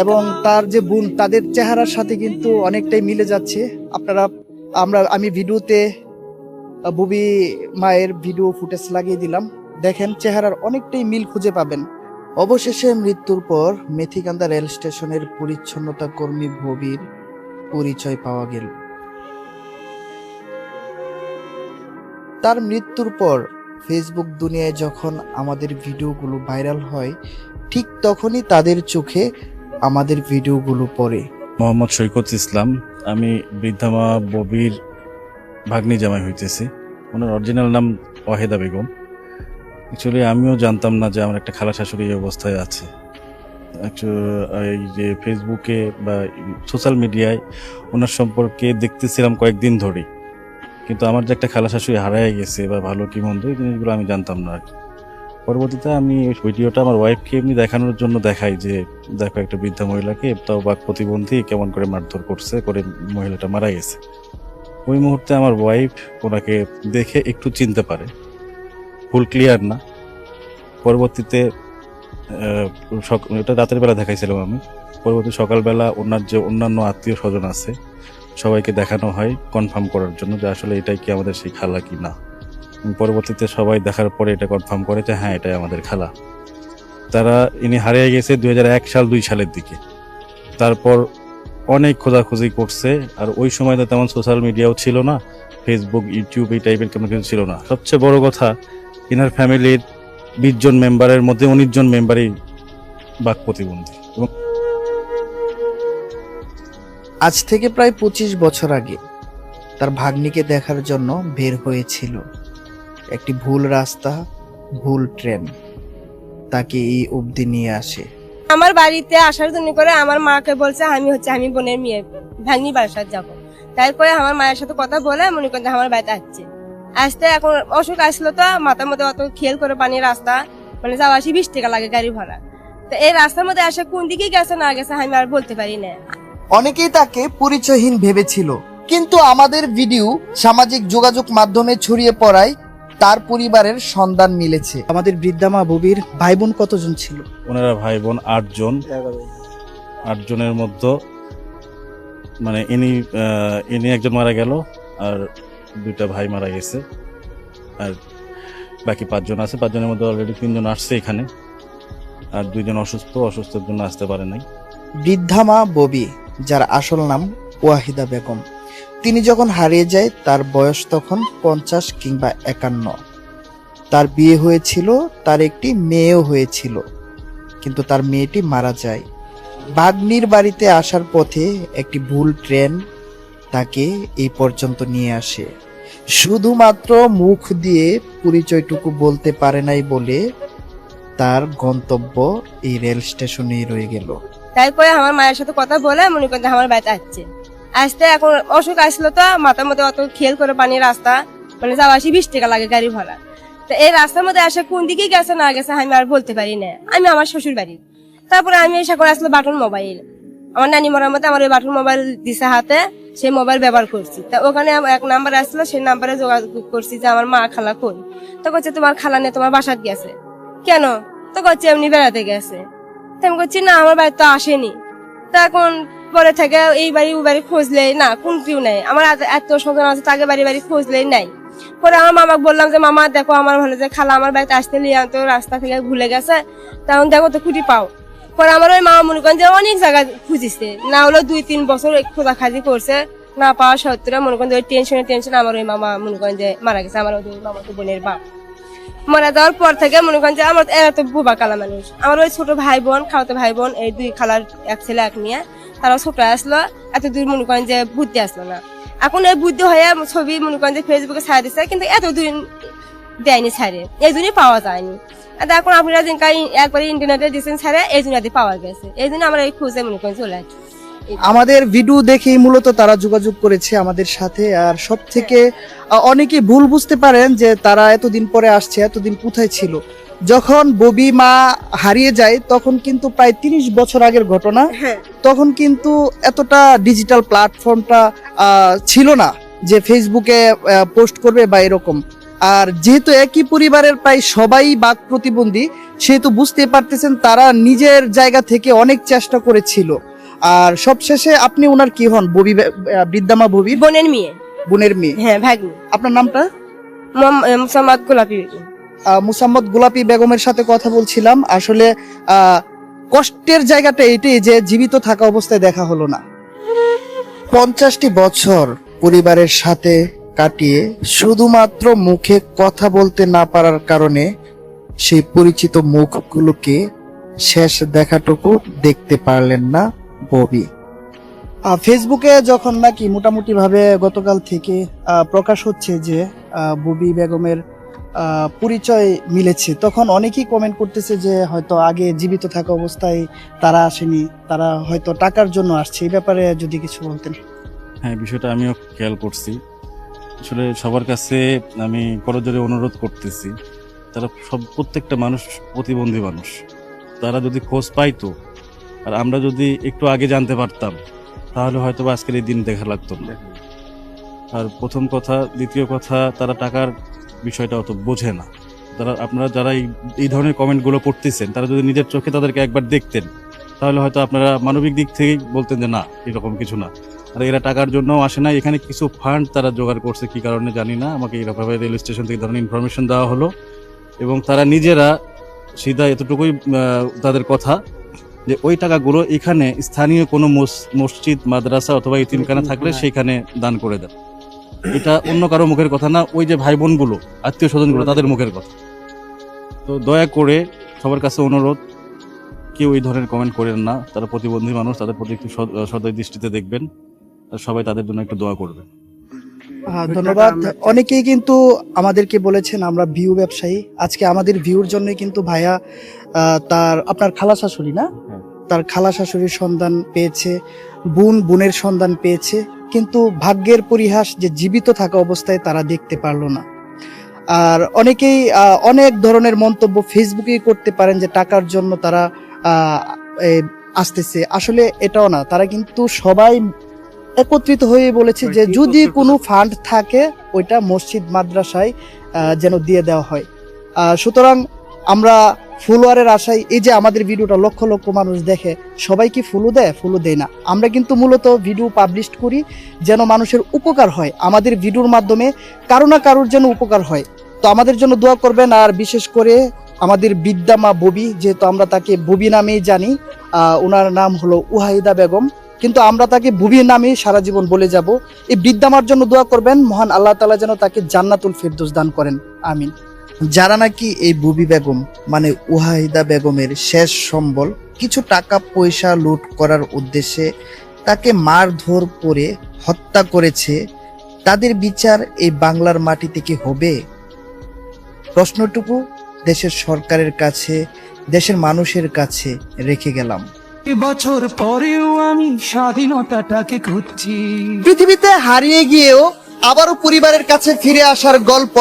এবং তার যে বোন, তাদের চেহারার সাথে কিন্তু অনেকটাই মিলে যাচ্ছে। আমি ভিডিওতে বুবি মায়ের ভিডিও ফুটেজ লাগিয়ে দিলাম, দেখেন চেহারার অনেকটাই মিল খুঁজে পাবেন। অবশেষে মৃত্যুর পর মেথিকান্দা রেল স্টেশনের পরিচ্ছন্নতা কর্মী ববির পরিচয় পাওয়া গেল। তার মৃত্যুর পর ফেসবুক দুনিয়ায় যখন আমাদের ভিডিওগুলো ভাইরাল হয়, ঠিক তখনই তাদের চোখে আমাদের ভিডিওগুলো পড়ে। মোহাম্মদ সৈকত ইসলাম, আমি বৃদ্ধা মা ববির ভাগ্নি জামাই হইতেছি। ওনার অরিজিনাল নাম ওয়াহিদা বেগম। অ্যাকচুয়ালি আমিও জানতাম না যে আমার একটা খালা শাশুড়ি এই অবস্থায় আছে। এই যে ফেসবুকে বা সোশ্যাল মিডিয়ায় ওনার সম্পর্কে দেখতেছিলাম কয়েকদিন ধরেই, কিন্তু আমার যে একটা খালা শাশুড়ি হারায় গেছে বা ভালো কি মন্দ, এই জিনিসগুলো আমি জানতাম না আর কি। পরবর্তীতে আমি ওই ভিডিওটা আমার ওয়াইফকে এমনি দেখানোর জন্য দেখাই যে দেখো একটা বৃদ্ধা মহিলাকে, তাও বাক প্রতিবন্ধী, কেমন করে মারধর করছে, করে মহিলাটা মারা গেছে। ওই মুহূর্তে আমার ওয়াইফ ওনাকে দেখে একটু চিনতে পারে, ফুল ক্লিয়ার না। পরবর্তীতে এটা রাতের বেলা দেখাইছিলাম আমি। পরবর্তী সকালবেলা ওনার যে অন্যান্য আত্মীয় স্বজন আছে সবাইকে দেখানো হয় কনফার্ম করার জন্য যে আসলে এটাই কি আমাদের সেই খালা কি না। পরবর্তীতে সবাই দেখার পরে এটা কনফার্ম করে যে হ্যাঁ, এটাই আমাদের খালা। ইনি হারিয়ে গেছে 2001-2 সালের দিকে। তারপর অনেক খোঁজাখুঁজি করছে, আর ওই সময় তো তেমন সোশ্যাল মিডিয়াও ছিল না, ফেসবুক, ইউটিউব এই টাইপের কোনো কিছু ছিল না। সবচেয়ে বড় কথা, ইনার ফ্যামিলির 20 জন মেম্বারের মধ্যে 19 জন মেম্বারই বাক প্রতিবন্ধী। এবং আজ থেকে প্রায় 25 বছর আগে তার ভাগ্নিকে দেখার জন্য বের হয়েছিল। একটি ভুল রাস্তা, ভুল ট্রেন তাকে এই অবধি নিয়ে আসে। আমার বাড়িতে আসার জন্য করে আমার মাকে বলছে আমি বোনের মেয়ে, ভাগ্নি বাসায় যাবো। তাই করে আমার মায়ের সাথে কথা বলে মনে করতে আমার বাড়িতে আসতে এখন অসুখ আসলো, তো মাথার মধ্যে অত খেয়াল করে পানি রাস্তা মানে যাওয়া আসি 20 টাকা লাগে গাড়ি ভাড়া। তো এই রাস্তার মধ্যে আসে কোন দিকে গেছে না গেছে আমি আর বলতে পারি না। অনেকেই তাকে পরিচয়হীন ভেবেছিল, কিন্তু আমাদের ভিডিও সামাজিক যোগাযোগ মাধ্যমে ছড়িয়ে পড়ায় তার পরিবারের সন্ধান মিলেছে। আমাদের বৃদ্ধা মা ববির ভাই বোন কতজন ছিল? ওনারা ভাই বোন 8 জন। 8 জনের মধ্যে মানে ইনি একজন মারা গেল, আর 2টা ভাই মারা গেছে, আর বাকি 5 জন আছে। 5 জনের মধ্যে অলরেডি 3 জন আসছে এখানে, আর 2 জন অসুস্থের জন্য আসতে পারে নাই। বৃদ্ধা মা ববি, যার আসল নাম ওয়াহিদা বেগম, তিনি যখন হারিয়ে যায় তার বয়স তখন 50 কিংবা 51। তার বিয়ে হয়েছিল, তার একটি মেয়েও হয়েছিল, কিন্তু তার মেয়েটি মারা যায়। ভাগ্নির বাড়িতে আসার পথে একটি ভুল ট্রেন তাকে এই পর্যন্ত নিয়ে আসে। শুধুমাত্র মুখ দিয়ে পরিচয়টুকু বলতে পারে নাই বলে তার গন্তব্য এই রেল স্টেশনেই রয়ে গেল। তাই করে আমার মায়ের সাথে কথা বলে মনে করতে আমার বাড়িতে আসতে এখন অসুখ আসলো, তো মাথার মধ্যে অত খেয়াল করে পানি রাস্তা মানে যাওয়া আসি 20 টাকা লাগে গাড়ি ভাড়া। তো এই রাস্তার মধ্যে আসে কোন দিকে গেছে না গেছে আমি আর বলতে পারি না। আমি আমার শ্বশুর বাড়ি, তারপরে আমি এসে করে আসলো বাটন মোবাইল। আমার নানি মরার মতো আমার ওই বাটন মোবাইল দিছে হাতে, সেই মোবাইল ব্যবহার করছি। তা ওখানে এক নাম্বার আসলো, সেই নাম্বারে যোগাযোগ করছি যে আমার মা খালা কই। তো করছে তোমার খালা নেই, তোমার বাসাত গেছে। কেন? তো করছে এমনি বেড়াতে গেছে। আমি করছি না, আমার বাড়ি তো আসেনি। তা এখন পরে থেকে এই বাড়ি ও বাড়ি খুঁজলেই না, কোন কেউ নাই। আমার এত স্বজন আছে, তাকে বাড়ি বাড়ি খুঁজলেই নাই। পরে আমার মামাকে বললাম যে মামা দেখো আমার ভালো যে খালা আমার বাড়িতে আসতে লিয়ে তো রাস্তা থেকে ভুলে গেছে, তখন দেখো তো খুঁটি পাও। পরে আমার ওই মামা মনে করেন যে অনেক জায়গায় খুঁজিছে, না হলো 2-3 বছর খোঁজাখাজি করছে, না পাওয়া সত্ত্বেও মনে করেন ওই টেনশন আমার ওই মামা মনে করেন যে মারা গেছে। আমার ওই মামা তো বোনের বাপ মারা যাওয়ার পর থেকে মনে করেন যে আমার এরা তো বুবা কালা মানুষ। আমার ওই ছোট ভাই বোন, খাওয়াতে ভাই বোন, এই 2 খালার এক ছেলে এক মেয়ে, তারা ছোট আসলো, এত দূর মনে করেন যে বুদ্ধি আসলো না। এখন এই বুদ্ধি হয়ে ছবি মনে করেন যে ফেসবুকে ছাড়া দিচ্ছে, কিন্তু এতদিন দেয়নি ছাড়ে, এই জন্যই পাওয়া যায়নি। এখন আপনারা একবারে ইন্টারনেটে দিচ্ছেন ছাড়ে, এই জন্য পাওয়া গেছে। এই জন্য আমরা এই খুঁজে মনে করেন চলে আসছি। আমাদের ভিডিও দেখেই মূলত তারা যোগাযোগ করেছে আমাদের সাথে। আর সব থেকে অনেকেই ভুল বুঝতে পারেন যে তারা এতদিন পরে আসছে, এতদিন কোথায় ছিল। যখন ববি মা হারিয়ে যায় তখন কিন্তু প্রায় 30 বছর আগের ঘটনা। তখন কিন্তু এতটা ডিজিটাল প্ল্যাটফর্মটা ছিল না যে ফেসবুকে পোস্ট করবে বা এরকম। আর যেহেতু একই পরিবারের প্রায় সবাই বাক প্রতিবন্ধী, সেহেতু বুঝতে পারতেছেন তারা নিজের জায়গা থেকে অনেক চেষ্টা করেছিল। আর সবশেষে আপনি ওনার কি হন? ববি বৃদ্ধা মা ববির বোনের মেয়ে। বোনের মেয়ে। হ্যাঁ, ভাগ্নি। আপনার নামটা? মোসাম্মদ গোলাপি বেগম। মুসাম্মদ গোলাপি বেগমের সাথে কথা বলছিলাম। আসলে কষ্টের জায়গাটা এটাই যে জীবিত থাকা অবস্থায় দেখা হলো না। 50টি বছর পরিবারের সাথে কাটিয়ে শুধুমাত্র মুখে কথা বলতে না পারার কারণে সেই পরিচিত মুখগুলোকে শেষ দেখাটুকু দেখতে পারলেন না ববি। ফেসবুকে যখন নাকি মোটামুটি ভাবে গতকাল থেকে প্রকাশ হচ্ছে যে ববি বেগমের পরিচয় মিলেছে, তখন অনেকেই কমেন্ট করতেছে যে হয়তো আগে জীবিত থাকা অবস্থায় তারা আসেনি, তারা হয়তো টাকার জন্য আসছে। এই ব্যাপারে যদি কিছু বলতেন। হ্যাঁ, বিষয়টা আমিও খেয়াল করছি। আসলে সবার কাছে আমি করজোরে অনুরোধ করতেছি, তারা প্রত্যেকটা মানুষ প্রতিবন্ধী মানুষ। তারা যদি খোঁজ পাইতো আর আমরা যদি একটু আগে জানতে পারতাম, তাহলে হয়তো বা আজকের এই দিন দেখা লাগতো না। আর প্রথম কথা, দ্বিতীয় কথা, তারা টাকার বিষয়টা অত বোঝে না। আপনারা যারা এই ধরনের কমেন্টগুলো করতেছেন, তারা যদি নিজের চোখে তাদেরকে একবার দেখতেন, তাহলে হয়তো আপনারা মানবিক দিক থেকেই বলতেন যে না, এরকম কিছু না। আর এরা টাকার জন্য আসে না, এখানে কিছু ফান্ড তারা জোগাড় করছে, কি কারণে জানি না। আমাকে এরকম রেল স্টেশন থেকে ধরনের ইনফরমেশন দেওয়া হলো, এবং তারা নিজেরা সিধা এতটুকুই তাদের কথা যে ওই টাকাগুলো এখানে স্থানীয় কোনো মসজিদ, মাদ্রাসা অথবা ইতিমখানা থাকলে সেইখানে দান করে দেন। এটা অন্য কারো মুখের কথা না, ওই যে ভাই বোনগুলো, আত্মীয় স্বজনগুলো, তাদের মুখের কথা। তো দয়া করে সবার কাছে অনুরোধ, কেউ এই ধরনের কমেন্ট করেন না। তারা প্রতিবন্ধী মানুষ, তাদের প্রতি একটু সদয় দৃষ্টিতে দেখবেন, আর সবাই তাদের জন্য একটু দোয়া করবেন। ধন্যবাদ। অনেকেই কিন্তু আমাদেরকে বলেছেন আমরা ভিউ ব্যবসায়ী। আজকে আমাদের ভিউর জন্য কিন্তু ভাইয়া আপনার খালা শাশুড়ি না, তার খালা শাশুড়ির সন্ধান পেয়েছে, বোনের সন্ধান পেয়েছে, কিন্তু ভাগ্যের পরিহাস যে জীবিত থাকা অবস্থায় তারা দেখতে পারলো না। আর অনেকেই অনেক ধরনের মন্তব্য ফেসবুকে করতে পারেন যে টাকার জন্য তারা আসতেছে। আসলে এটাও না, তারা কিন্তু সবাই একত্রিত হয়ে বলেছে যে যদি কোনো ফান্ড থাকে ওইটা মসজিদ, মাদ্রাসায় যেন দিয়ে দেওয়া হয়। সুতরাং আমরা ফলোয়ারের আশায়, এই যে আমাদের ভিডিওটা লক্ষ লক্ষ মানুষ দেখে, সবাই কি ফলো দেয়? ফলো দেয় না। আমরা কিন্তু মূলত ভিডিও পাবলিশ করি যেন মানুষের উপকার হয়, আমাদের ভিডিওর মাধ্যমে কারো না কারোর যেন উপকার হয়। তো আমাদের জন্য দোয়া করবেন। আর বিশেষ করে আমাদের বৃদ্ধা মা ববি, যেহেতু আমরা তাকে ববি নামেই জানি, ওনার নাম হলো ওয়াহিদা বেগম, কিন্তু আমরা তাকে বুবি নামে সারা জীবন বলে যাব। এই বৃদ্ধামার জন্য দোয়া করবেন, মহান আল্লাহ তাআলা যেন তাকে জান্নাতুল ফেরদৌস দান করেন, আমিন। যারা নাকি এই বুবি বেগম মানে ওয়াহিদা বেগমের শেষ সম্বল কিছু টাকা পয়সা লুট করার উদ্দেশ্যে তাকে মারধর করে হত্যা করেছে, তাদের বিচার এই বাংলার মাটি থেকে হবে? প্রশ্নটুকু দেশের সরকারের কাছে, দেশের মানুষের কাছে রেখে গেলাম। বছর পরেও আমি স্বাধীনতাটাকে খুঁজছি। পৃথিবীতে হারিয়ে গিয়েও আবারও পরিবারের কাছে ফিরে আসার গল্প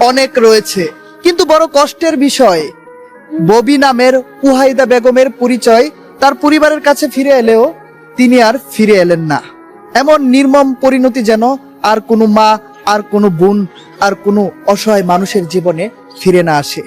অনেক রয়েছে, কিন্তু বড় কষ্টের বিষয় ববি নামের ওয়াহিদা বেগমের পরিচয় তার পরিবারের কাছে ফিরে এলেও তিনি আর ফিরে এলেন না। এমন নির্মম পরিণতি যেন আর কোনো মা, আর কোনো বোন, আর কোনো অসহায় মানুষের জীবনে ফিরে না আসে।